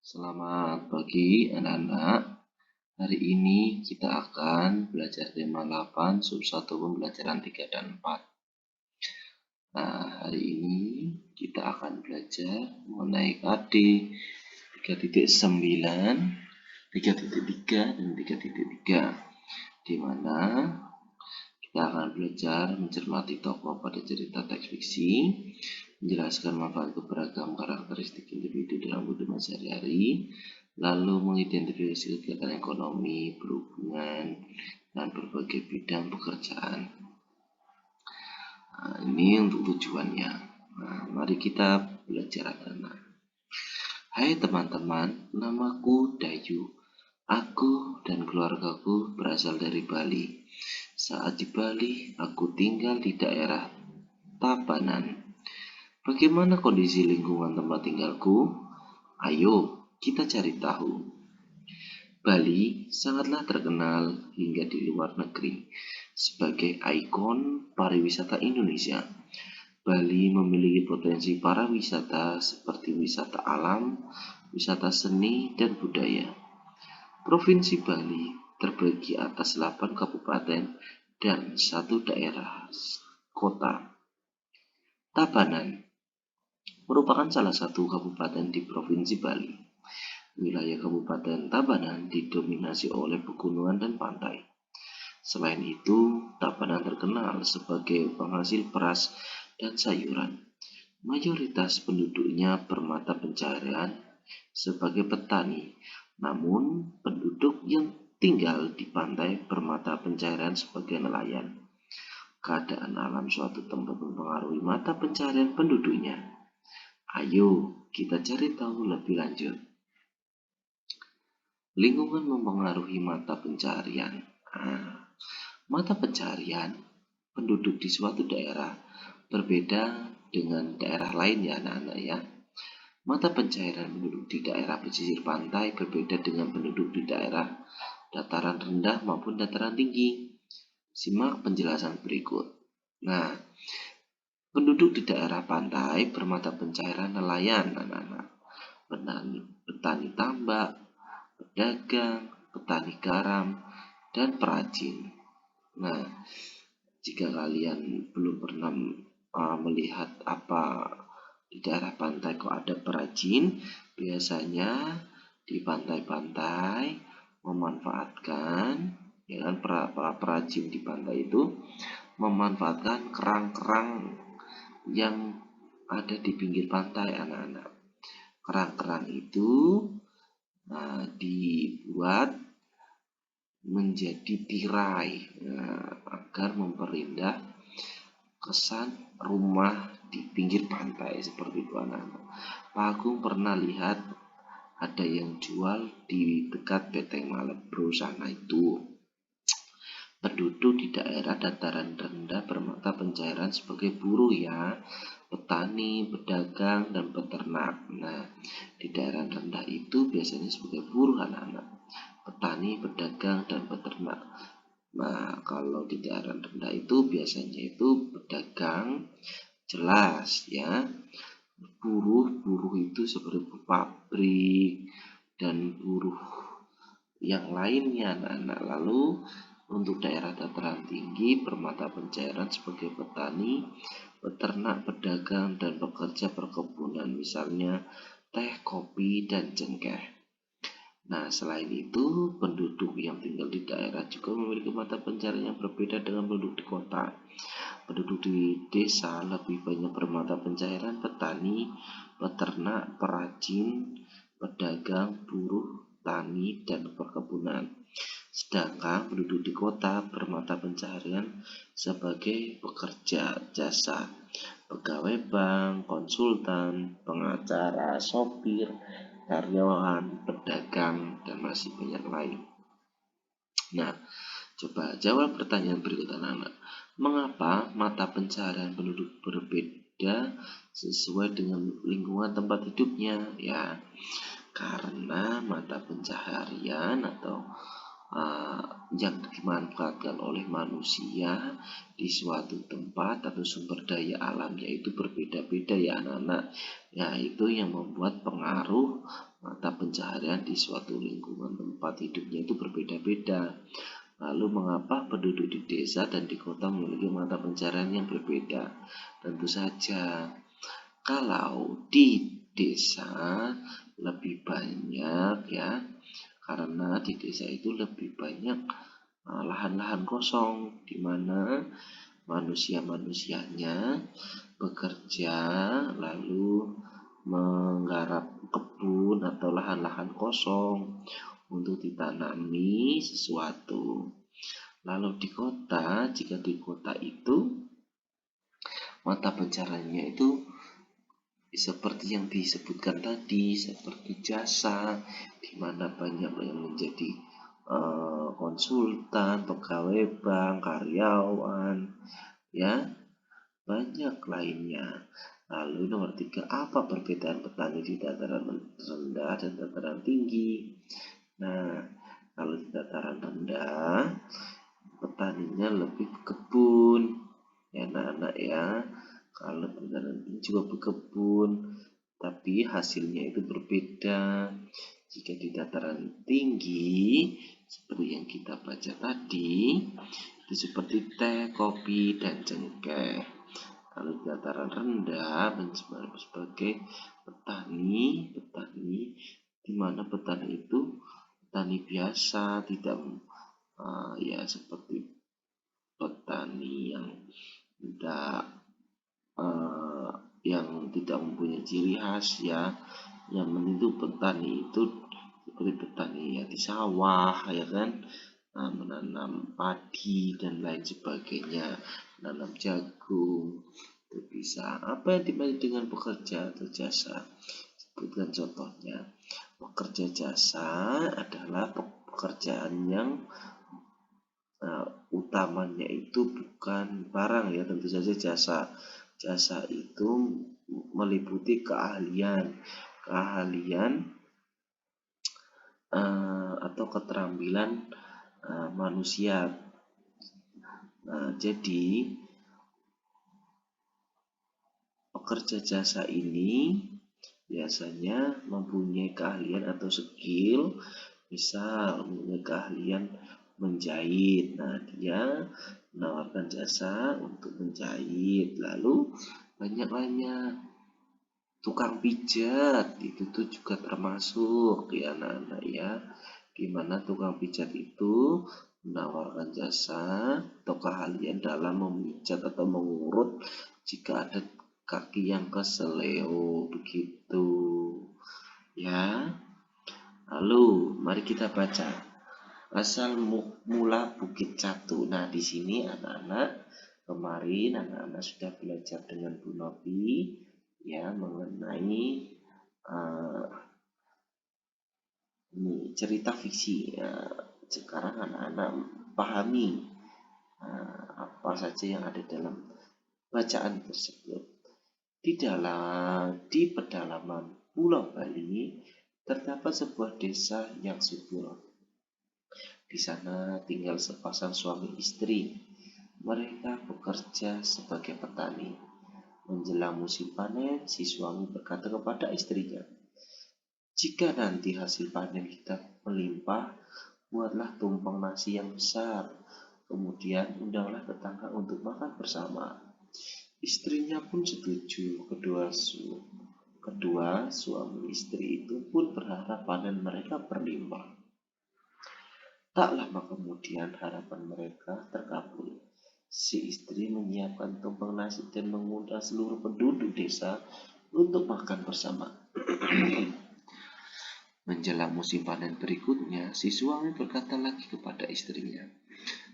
Selamat pagi anak-anak. Hari ini kita akan belajar tema 8 sub 1 pembelajaran 3 dan 4. Nah, hari ini kita akan belajar mengenai KD 3.9, 3.3 dan 3.3, di mana kita akan belajar mencermati tokoh pada cerita teks fiksi, menjelaskan manfaat keberagam karakteristik individu dalam kehidupan sehari-hari, lalu mengidentifikasi kegiatan ekonomi, berhubungan, dan berbagai bidang pekerjaan. Nah, ini untuk tujuannya. Nah, mari kita belajar anak-anak. Hai teman-teman, namaku Dayu. Aku dan keluargaku berasal dari Bali. Saat di Bali, aku tinggal di daerah Tabanan. Bagaimana kondisi lingkungan tempat tinggalku? Ayo, kita cari tahu. Bali sangatlah terkenal hingga di luar negeri sebagai ikon pariwisata Indonesia. Bali memiliki potensi pariwisata seperti wisata alam, wisata seni, dan budaya. Provinsi Bali terbagi atas 8 kabupaten dan 1 daerah kota. Tabanan merupakan salah satu kabupaten di Provinsi Bali. Wilayah Kabupaten Tabanan didominasi oleh pegunungan dan pantai. Selain itu, Tabanan terkenal sebagai penghasil beras dan sayuran. Mayoritas penduduknya bermata pencaharian sebagai petani, namun penduduk yang tinggal di pantai bermata pencaharian sebagai nelayan. Keadaan alam suatu tempat mempengaruhi mata pencaharian penduduknya. Ayo, kita cari tahu lebih lanjut. Lingkungan mempengaruhi mata pencaharian. Mata pencaharian penduduk di suatu daerah berbeda dengan daerah lain ya anak-anak ya. Mata pencaharian penduduk di daerah pesisir pantai berbeda dengan penduduk di daerah dataran rendah maupun dataran tinggi. Simak penjelasan berikut. Nah, penduduk di daerah pantai bermata pencaharian nelayan anak-anak. Petani tambak, pedagang, petani garam, dan perajin. Nah, jika kalian belum pernah melihat apa di daerah pantai kok ada perajin, biasanya di pantai-pantai memanfaatkan, ya kan, para perajin di pantai itu memanfaatkan kerang-kerang yang ada di pinggir pantai anak-anak. Kerang-kerang itu dibuat menjadi tirai agar memperindah kesan rumah di pinggir pantai seperti itu anak-anak. Pak Agung pernah lihat ada yang jual di dekat Beteng Malebro sana itu. Penduduk di daerah dataran rendah bermata pencaharian sebagai buruh ya, petani, pedagang, dan peternak. Nah, di daerah rendah itu biasanya sebagai buruh anak-anak, petani, pedagang, dan peternak. Nah, kalau di daerah rendah itu biasanya itu pedagang, jelas ya. Buruh itu seperti pabrik dan buruh yang lainnya anak-anak. Lalu untuk daerah dataran tinggi bermata pencaharian sebagai petani, peternak, pedagang, dan pekerja perkebunan, misalnya teh, kopi, dan cengkeh. Nah, selain itu, penduduk yang tinggal di daerah juga memiliki mata pencaharian yang berbeda dengan penduduk di kota. Penduduk di desa lebih banyak bermata pencaharian petani, peternak, perajin, pedagang, buruh, tani, dan perkebunan. Sedangkan penduduk di kota bermata pencaharian sebagai pekerja jasa, pegawai bank, konsultan, pengacara, sopir, karyawan, pedagang, dan masih banyak lain. Nah, coba jawab pertanyaan berikut anak-anak. Mengapa mata pencaharian penduduk berbeda sesuai dengan lingkungan tempat hidupnya? Ya, karena mata pencaharian atau yang dimanfaatkan oleh manusia di suatu tempat atau sumber daya alamnya itu berbeda-beda ya anak-anak. Ya, itu yang membuat pengaruh mata pencaharian di suatu lingkungan tempat hidupnya itu berbeda-beda. Lalu mengapa penduduk di desa dan di kota memiliki mata pencaharian yang berbeda? Tentu saja, kalau di desa lebih banyak ya, karena di desa itu lebih banyak lahan-lahan kosong di mana manusia-manusianya bekerja lalu menggarap kebun atau lahan-lahan kosong untuk ditanami sesuatu. Lalu di kota, jika di kota itu mata pencahariannya itu seperti yang disebutkan tadi, seperti jasa, di mana banyak yang menjadi konsultan, pegawai bank, karyawan, ya, banyak lainnya. Lalu nomor 3, apa perbedaan petani di dataran rendah dan dataran tinggi? Nah, kalau di dataran rendah, petaninya lebih berkebun, ya anak-anak ya. Kalau dataran tinggi juga berkebun, tapi hasilnya itu berbeda. Jika di dataran tinggi, seperti yang kita baca tadi, itu seperti teh, kopi, dan cengkeh. Kalau di dataran rendah sebagai petani di mana petani itu petani biasa, tidak ya seperti petani yang tidak mempunyai ciri khas ya. Yang menentu petani itu seperti petani ya di sawah ya kan, menanam padi dan lain sebagainya, menanam jagung. Itu bisa. Apa yang dimaksud dengan pekerja atau jasa? Sebutkan contohnya. Pekerja jasa adalah pekerjaan yang utamanya itu bukan barang ya, tentu saja jasa. Jasa itu meliputi keahlian atau keterampilan manusia. Jadi pekerja jasa ini biasanya mempunyai keahlian atau skill, misal mempunyai keahlian menjahit. Nah, dia menawarkan jasa untuk menjahit. Lalu banyak lainnya. Tukang pijat itu tuh juga termasuk ya anak-anak ya, dimana tukang pijat itu menawarkan jasa atau keahlian dalam memijat atau mengurut jika ada kaki yang keseleo begitu ya. Lalu mari kita baca asal mula Bukit Catu. Nah, di sini anak-anak kemarin anak-anak sudah belajar dengan Bu Novi ya mengenai ini cerita fiksi. Sekarang anak-anak pahami apa saja yang ada dalam bacaan tersebut. Di pedalaman Pulau Bali terdapat sebuah desa yang subur. Di sana tinggal sepasang suami istri. Mereka bekerja sebagai petani. Menjelang musim panen, si suami berkata kepada istrinya, "Jika nanti hasil panen kita melimpah, buatlah tumpeng nasi yang besar. Kemudian undanglah tetangga untuk makan bersama." Istrinya pun setuju. Kedua suami istri itu pun berharap panen mereka berlimpah. Tak lama kemudian harapan mereka terkabul. Si istri menyiapkan tumpeng nasi dan mengundang seluruh penduduk desa untuk makan bersama. Menjelang musim panen berikutnya, si suami berkata lagi kepada istrinya,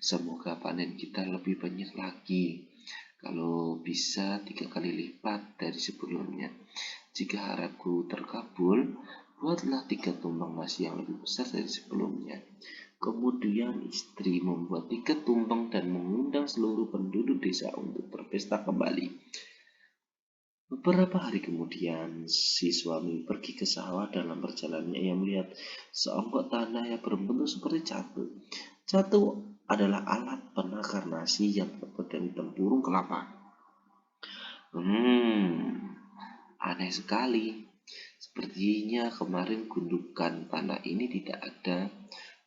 "Semoga panen kita lebih banyak lagi. Kalau bisa 3 kali lipat dari sebelumnya. Jika harapku terkabul, buatlah 3 tumpeng nasi yang lebih besar dari sebelumnya." Kemudian istri membuat 3 tumpeng dan mengundang seluruh penduduk desa untuk berpesta kembali. Beberapa hari kemudian, si suami pergi ke sawah. Dalam perjalanannya ia melihat seonggok tanah yang berbentuk seperti catu. Catu adalah alat penakar nasi yang terbuat dari tempurung kelapa. Aneh sekali. Sepertinya kemarin gundukan tanah ini tidak ada,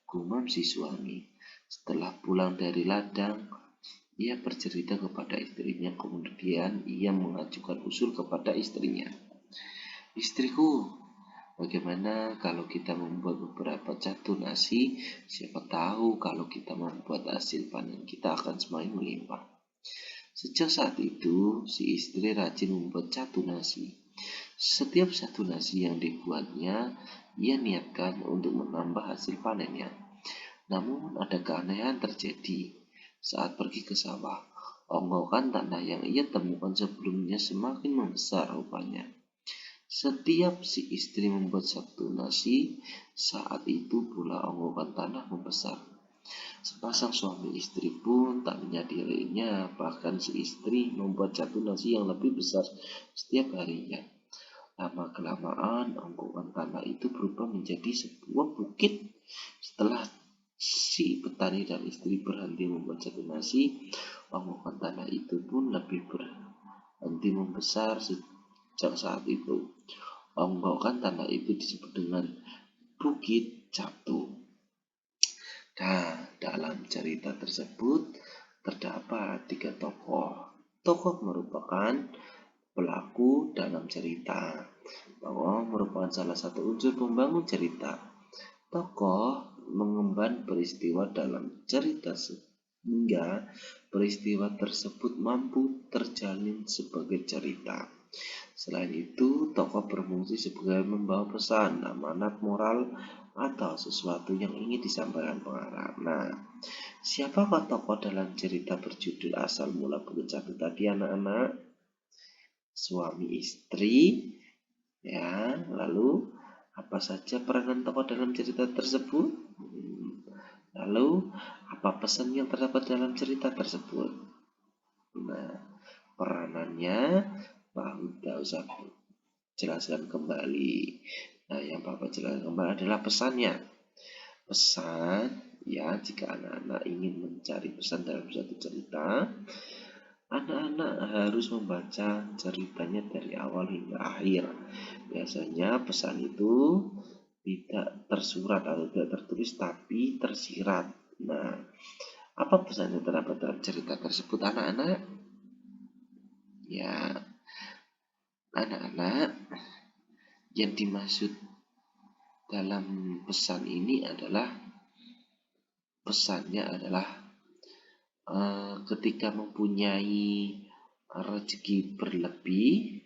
gumam si suami. Setelah pulang dari ladang, ia bercerita kepada istrinya. Kemudian ia mengajukan usul kepada istrinya. Istriku, bagaimana kalau kita membuat beberapa catu nasi? Siapa tahu kalau kita membuat hasil panen kita akan semakin melimpah. Sejak saat itu, si istri rajin membuat catu nasi. Setiap satu nasi yang dibuatnya, ia niatkan untuk menambah hasil panennya. Namun ada keanehan terjadi saat pergi ke sawah. Onggokan tanah yang ia temukan sebelumnya semakin membesar rupanya. Setiap si istri membuat satu nasi, saat itu pula onggokan tanah membesar. Sepasang suami istri pun tak menyadarinya, bahkan si istri membuat satu nasi yang lebih besar setiap harinya. Lama-kelamaan, onggokan tanah itu berubah menjadi sebuah bukit. Setelah si petani dan istri berhenti membuat satu nasi, onggokan tanah itu pun lebih berhenti membesar. Sejak saat itu, onggokan tanah itu disebut dengan Bukit Catu. Nah, dalam cerita tersebut terdapat 3 tokoh. Tokoh merupakan pelaku dalam cerita. Tokoh merupakan salah satu unsur pembangun cerita. Tokoh mengemban peristiwa dalam cerita sehingga peristiwa tersebut mampu terjalin sebagai cerita. Selain itu, tokoh berfungsi sebagai membawa pesan, amanat moral, atau sesuatu yang ingin disampaikan pengarang. Nah, siapakah tokoh dalam cerita berjudul Asal Mula Bukit Catu tadi, anak-anak? Suami istri, ya. Lalu apa saja peranan tokoh dalam cerita tersebut? Lalu apa pesan yang terdapat dalam cerita tersebut? Nah, peranannya tidak usah jelaskan kembali. Nah, yang Bapak jelaskan kembali adalah pesannya. Pesan, ya, jika anak-anak ingin mencari pesan dalam suatu cerita, anak-anak harus membaca ceritanya dari awal hingga akhir. Biasanya pesan itu tidak tersurat atau tidak tertulis, tapi tersirat. Nah, apa pesan yang terdapat dalam cerita tersebut, anak-anak? Ya, anak-anak, yang dimaksud dalam pesan ini adalah ketika mempunyai rezeki berlebih,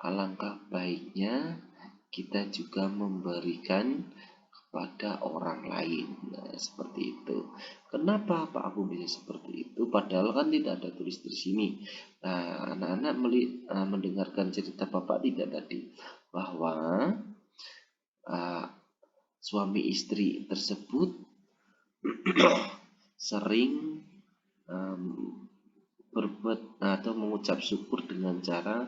alangkah baiknya kita juga memberikan kepada orang lain. Nah, seperti itu. Kenapa Pak Abu bisa seperti itu? Padahal kan tidak ada tulis di sini. Nah, anak-anak mendengarkan cerita Bapak tidak tadi bahwa suami istri tersebut sering berbuat atau mengucap syukur dengan cara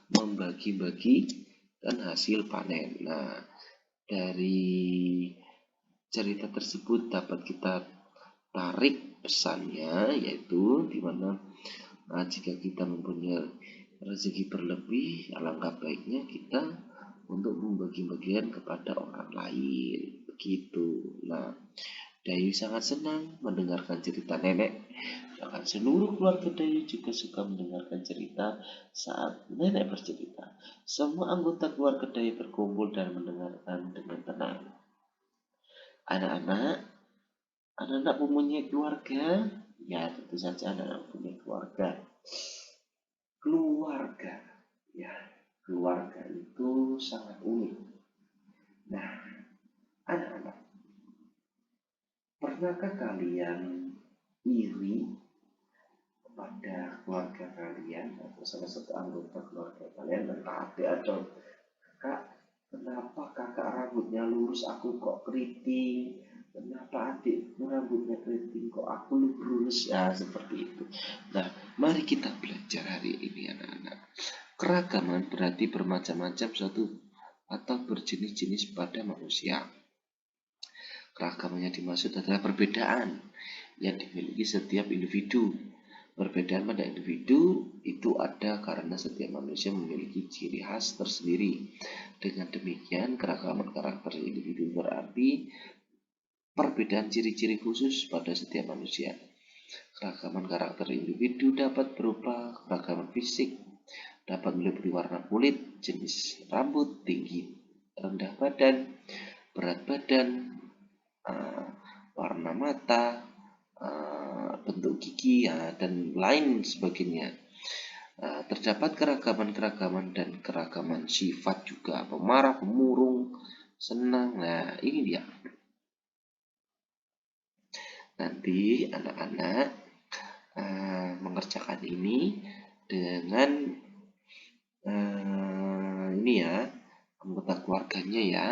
membagi-bagikan hasil panen. Nah, dari cerita tersebut dapat kita tarik pesannya, yaitu di mana jika kita mempunyai rezeki berlebih, alangkah baiknya kita untuk membagi-bagikan kepada orang lain. Begitu. Nah, Dayu sangat senang mendengarkan cerita nenek. Bahkan seluruh keluarga Dayu juga suka mendengarkan cerita saat nenek bercerita. Semua anggota keluarga Dayu berkumpul dan mendengarkan dengan tenang. Anak-anak mempunyai keluarga? Ya, tentu saja anak-anak mempunyai keluarga. Keluarga itu sangat unik. Nah, anak-anak, pernahkah kalian iri pada keluarga kalian atau salah satu anggota keluarga kalian, entah adik atau kakak? Kenapa kakak rambutnya lurus, aku kok keriting? Kenapa adik rambutnya keriting, kok aku lurus? Ya, seperti itu. Nah, mari kita belajar hari ini, anak-anak. Keragaman berarti bermacam-macam suatu atau berjenis-jenis pada manusia. Keragaman yang dimaksud adalah perbedaan yang dimiliki setiap individu. Perbedaan pada individu itu ada karena setiap manusia memiliki ciri khas tersendiri. Dengan demikian, keragaman karakter individu berarti perbedaan ciri-ciri khusus pada setiap manusia. Keragaman karakter individu dapat berupa keragaman fisik, dapat meliputi warna kulit, jenis rambut, tinggi, rendah badan, berat badan, warna mata, bentuk gigi, dan lain sebagainya. Terdapat keragaman-keragaman dan keragaman sifat juga, pemarah, pemurung, senang. Nah, ini dia. Nanti anak-anak mengerjakan ini dengan ini ya, anggota keluarganya ya.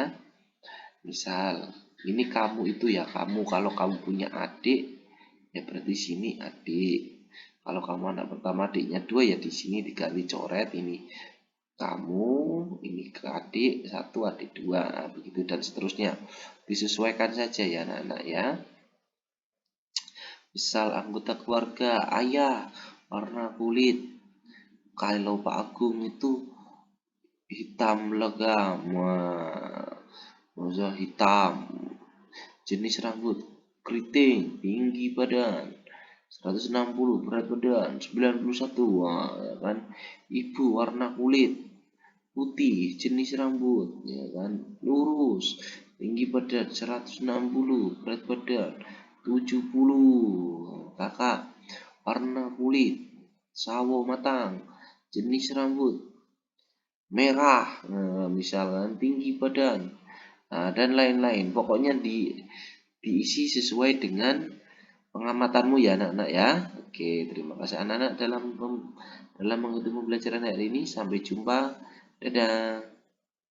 Misal, ini kamu itu ya kamu. Kalau kamu punya adik, ya berarti sini adik. Kalau kamu anak pertama, adiknya 2, ya di sini diganti coret ini kamu, ini ke adik 1, adik 2, begitu dan seterusnya. Disesuaikan saja ya anak-anak ya. Misal anggota keluarga, ayah warna kulit. Kalau Pak Agung itu hitam legam, wajah hitam. Jenis rambut keriting, tinggi badan 160, berat badan 91. Wah, ya kan? Ibu warna kulit putih, jenis rambut ya kan, lurus, tinggi badan 160, berat badan 70. Kakak warna kulit sawo matang, jenis rambut merah, misalkan tinggi badan, dan lain-lain. Pokoknya diisi sesuai dengan pengamatanmu ya anak-anak ya. Oke, terima kasih anak-anak dalam mengikuti pembelajaran hari ini. Sampai jumpa. Dadah.